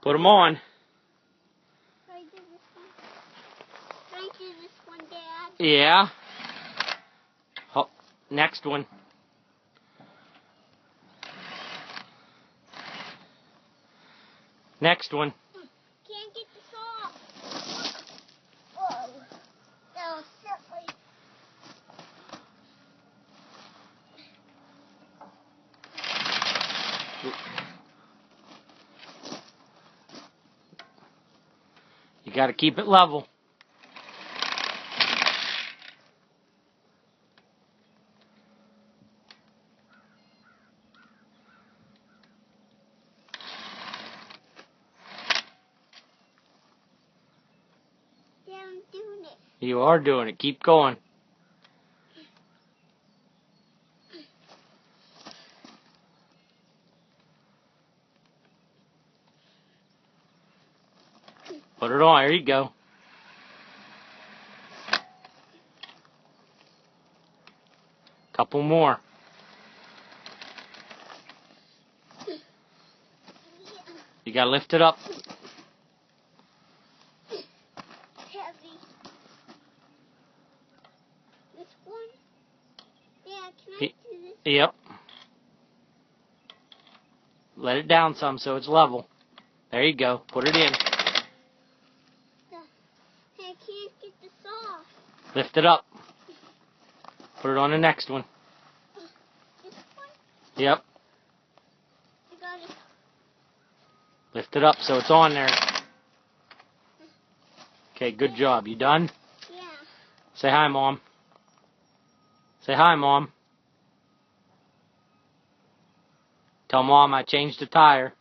Put them on. Can I do this one? Can I do this one, Dad? Yeah. Oh, next one. Next one. Can't get this off. Whoa. That was silly. You got to keep it level. Dad, I'm doing it. You are doing it. Keep going. Put it on. There you go. Couple more. You got to lift it up. Heavy. This one? Dad, can I do this? Yep. Let it down some so it's level. There you go. Put it in. I can't get this off. Lift it up. Put it on the next one. This one? Yep. I got it. Lift it up so it's on there. Okay, good job. You done? Yeah. Say hi, Mom. Say hi, Mom. Tell Mom I changed the tire.